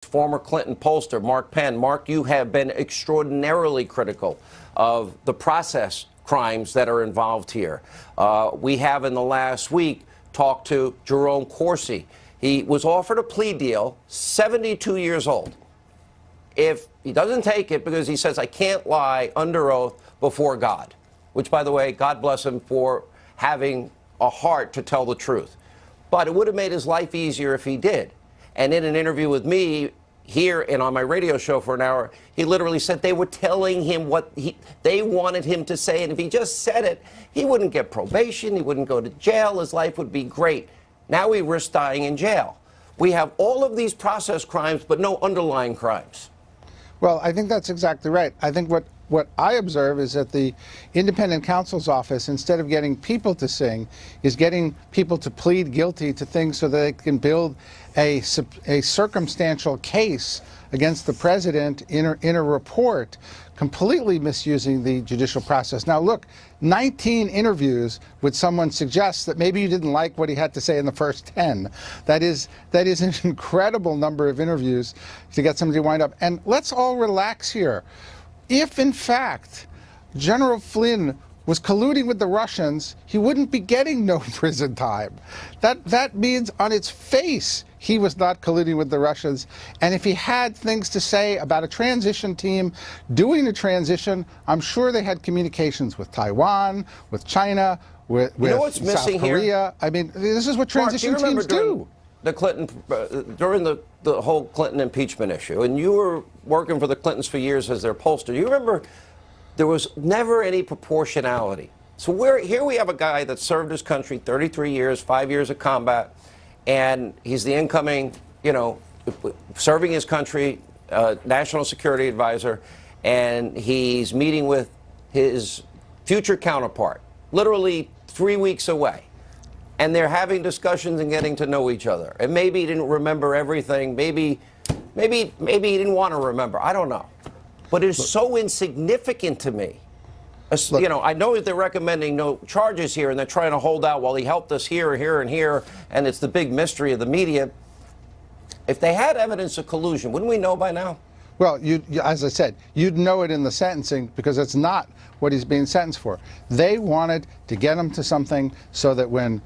former Clinton pollster, Mark Penn. Mark, you have been extraordinarily critical of the process crimes that are involved here. We have in the last week talked to Jerome Corsi. He was offered a plea deal, 72 years old. If he doesn't take it because he says, I can't lie under oath before God, which, by the way, God bless him for having a heart to tell the truth. But it would have made his life easier if he did. And in an interview with me here and on my radio show for an hour, he literally said they were telling him what they wanted him to say. And if he just said it, he wouldn't get probation. He wouldn't go to jail. His life would be great. Now he risks dying in jail. We have all of these process crimes, but no underlying crimes. Well, I think that's exactly right. I think what I observe is that the independent counsel's office, instead of getting people to sing, is getting people to plead guilty to things so that they can build a circumstantial case against the president in a report, completely misusing the judicial process. Now, look, 19 interviews with someone suggests that maybe you didn't like what he had to say in the first 10. That is an incredible number of interviews to get somebody to wind up. And let's all relax here. If, in fact, General Flynn was colluding with the Russians, he wouldn't be getting no prison time. That means on its face he was not colluding with the Russians. And if he had things to say about a transition team doing a transition, I'm sure they had communications with Taiwan, with China, with South Korea. Here? I mean, this is what transition teams do. The Clinton, during the whole Clinton impeachment issue, and you were working for the Clintons for years as their pollster. You remember there was never any proportionality. So here we have a guy that served his country 33 years, 5 years of combat, and he's the incoming, serving his country, national security advisor, and he's meeting with his future counterpart, literally 3 weeks away. And they're having discussions and getting to know each other. And maybe he didn't remember everything. Maybe he didn't want to remember. I don't know. But it's so insignificant to me. I know that they're recommending no charges here, and they're trying to hold out while he helped us here, here, and here, and it's the big mystery of the media. If they had evidence of collusion, wouldn't we know by now? Well, as I said, you'd know it in the sentencing because it's not what he's being sentenced for. They wanted to get him to something so that when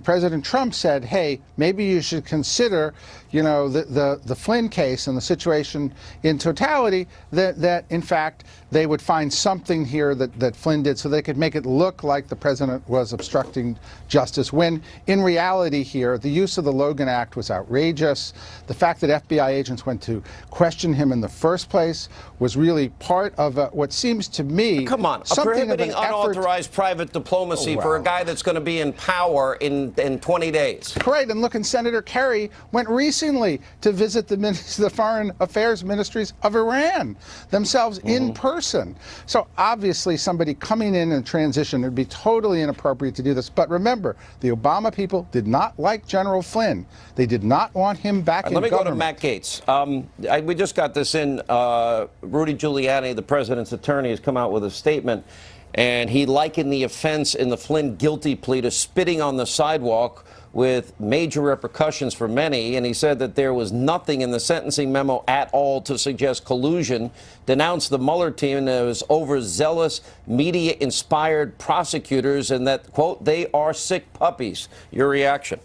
President Trump said, hey, maybe you should consider, the Flynn case and the situation in totality, that in fact they would find something here that Flynn did so they could make it look like the president was obstructing justice, when in reality here, the use of the Logan Act was outrageous. The fact that FBI agents went to question him in the first place was really part of what seems to me Come on, prohibiting unauthorized private diplomacy for a guy that's going to be in power in 20 days. Right, and look, and Senator Kerry went recently to visit the foreign affairs ministries of Iran themselves in person. So obviously somebody coming in transition, it would be totally inappropriate to do this. But remember, the Obama people did not like General Flynn. They did not want him back in government. Let me go to Matt Gaetz. We just got this in. Rudy Giuliani, the president's attorney, has come out with a statement, and he likened the offense in the Flynn guilty plea to spitting on the sidewalk with major repercussions for many, and he said that there was nothing in the sentencing memo at all to suggest collusion, denounced the Mueller team as overzealous, media-inspired prosecutors, and that, quote, they are sick puppies. Your reaction?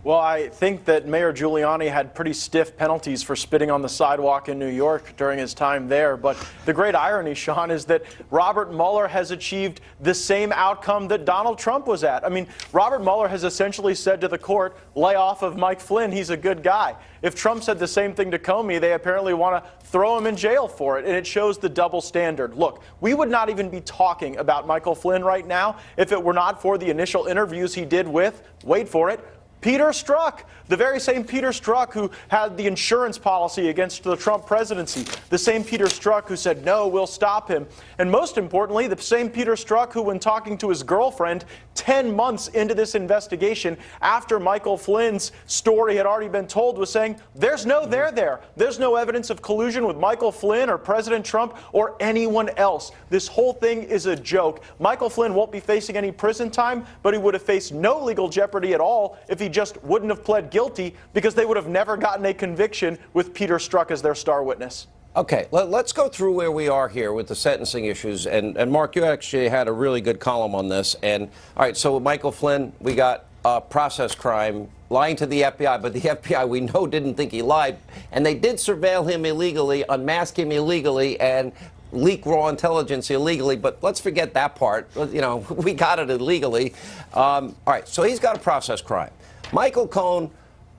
Well, I think that Mayor Giuliani had pretty stiff penalties for spitting on the sidewalk in New York during his time there. But the great irony, Sean, is that Robert Mueller has achieved the same outcome that Donald Trump was at. I mean, Robert Mueller has essentially said to the court, lay off of Mike Flynn. He's a good guy. If Trump said the same thing to Comey, they apparently want to throw him in jail for it. And it shows the double standard. Look, we would not even be talking about Michael Flynn right now if it were not for the initial interviews he did with, wait for it, Peter Strzok, the very same Peter Strzok who had the insurance policy against the Trump presidency, the same Peter Strzok who said, no, we'll stop him. And most importantly, the same Peter Strzok who, when talking to his girlfriend 10 months into this investigation, after Michael Flynn's story had already been told, was saying, there's no there there. There's no evidence of collusion with Michael Flynn or President Trump or anyone else. This whole thing is a joke. Michael Flynn won't be facing any prison time, but he would have faced no legal jeopardy at all if he just wouldn't have pled guilty because they would have never gotten a conviction with Peter Strzok as their star witness. Okay, let's go through where we are here with the sentencing issues. And Mark, you actually had a really good column on this. And all right, so with Michael Flynn, we got process crime, lying to the FBI, but the FBI we know didn't think he lied. And they did surveil him illegally, unmask him illegally, and leak raw intelligence illegally. But let's forget that part. You know, we got it illegally. All right, so he's got a process crime. Michael Cohen,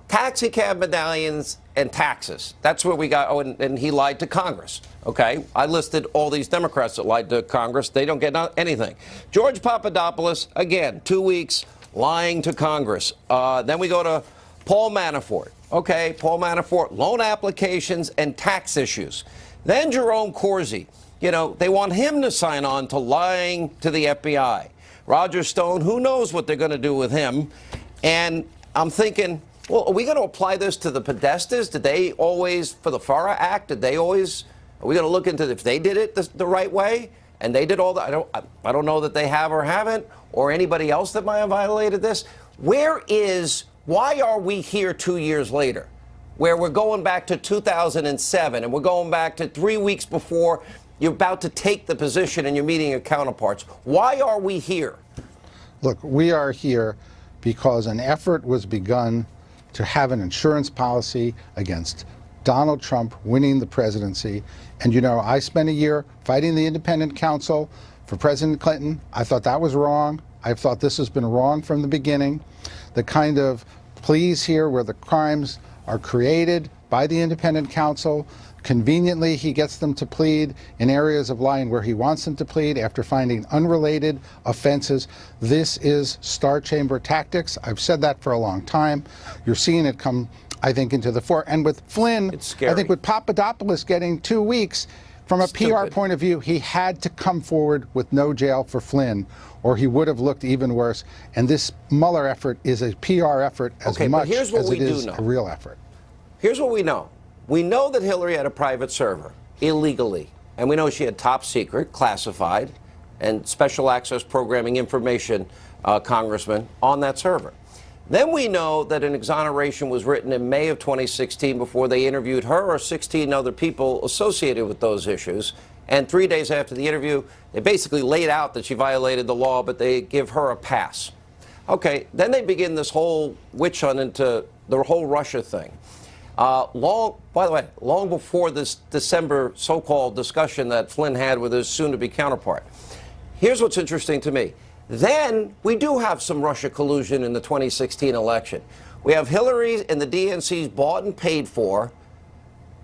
taxi cab medallions and taxes. That's where we got. Oh, and he lied to Congress. Okay, I listed all these Democrats that lied to Congress. They don't get anything. George Papadopoulos, again, 2 weeks lying to Congress. Then we go to Paul Manafort. Okay, Paul Manafort, loan applications and tax issues. Then Jerome Corsi. You know, they want him to sign on to lying to the FBI. Roger Stone, who knows what they're going to do with him? And I'm thinking, well, are we going to apply this to the Podestas? Did they always, for the FARA Act, did they always, are we going to look into if they did it the right way? And they did all that? I don't know that they have or haven't, or anybody else that might have violated this. Why are we here 2 years later, where we're going back to 2007 and we're going back to 3 weeks before you're about to take the position and you're meeting your counterparts? Why are we here? Look, we are here because an effort was begun to have an insurance policy against Donald Trump winning the presidency. And, you know, I spent a year fighting the independent counsel for President Clinton. I thought that was wrong. I thought this has been wrong from the beginning. The kind of pleas here where the crimes are created by the independent counsel. Conveniently, he gets them to plead in areas of lying where he wants them to plead after finding unrelated offenses. This is Star Chamber tactics. I've said that for a long time. You're seeing it come, I think, into the fore. And with Flynn, it's scary. I think with Papadopoulos getting 2 weeks, from a PR point of view, he had to come forward with no jail for Flynn, or he would have looked even worse. And this Mueller effort is a PR effort as much as it is a real effort. Here's what we know. We know that Hillary had a private server illegally, and we know she had top secret, classified, and special access programming information, congressman, on that server. Then we know that an exoneration was written in May of 2016 before they interviewed her or 16 other people associated with those issues. And 3 days after the interview, they basically laid out that she violated the law, but they give her a pass. Okay, then they begin this whole witch hunt into the whole Russia thing. By the way, long before this December so-called discussion that Flynn had with his soon-to-be counterpart. Here's what's interesting to me. Then we do have some Russia collusion in the 2016 election. We have Hillary's and the DNC's bought and paid for,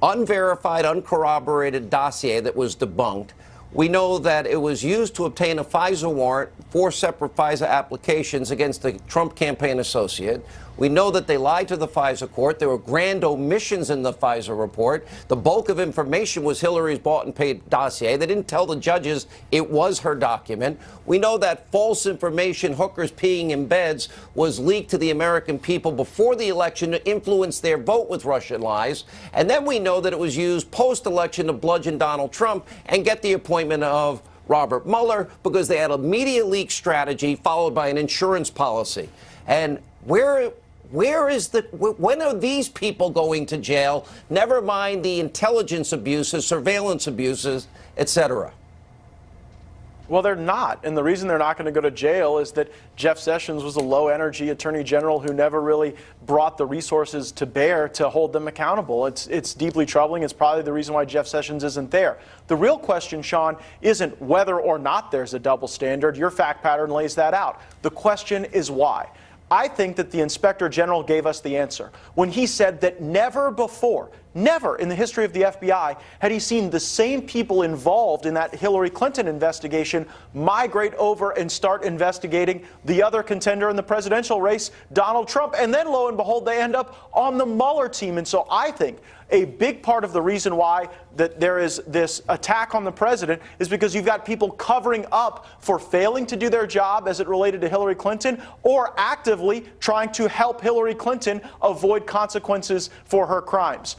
unverified, uncorroborated dossier that was debunked. We know that it was used to obtain a FISA warrant, 4 separate FISA applications against the Trump campaign associate. We know that they lied to the FISA court. There were grand omissions in the FISA report. The bulk of information was Hillary's bought and paid dossier. They didn't tell the judges it was her document. We know that false information, hookers peeing in beds, was leaked to the American people before the election to influence their vote with Russian lies. And then we know that it was used post-election to bludgeon Donald Trump and get the appointment of Robert Mueller because they had a media leak strategy followed by an insurance policy. And when are these people going to jail? Never mind the intelligence abuses, surveillance abuses, etc. Well, they're not. And the reason they're not going to go to jail is that Jeff Sessions was a low-energy attorney general who never really brought the resources to bear to hold them accountable. It's deeply troubling. It's probably the reason why Jeff Sessions isn't there. The real question, Sean, isn't whether or not there's a double standard. Your fact pattern lays that out. The question is why. I think that the Inspector General gave us the answer when he said that never before, never in the history of the FBI had he seen the same people involved in that Hillary Clinton investigation migrate over and start investigating the other contender in the presidential race, Donald Trump. And then, lo and behold, they end up on the Mueller team. And so I think a big part of the reason why that there is this attack on the president is because you've got people covering up for failing to do their job as it related to Hillary Clinton or actively trying to help Hillary Clinton avoid consequences for her crimes.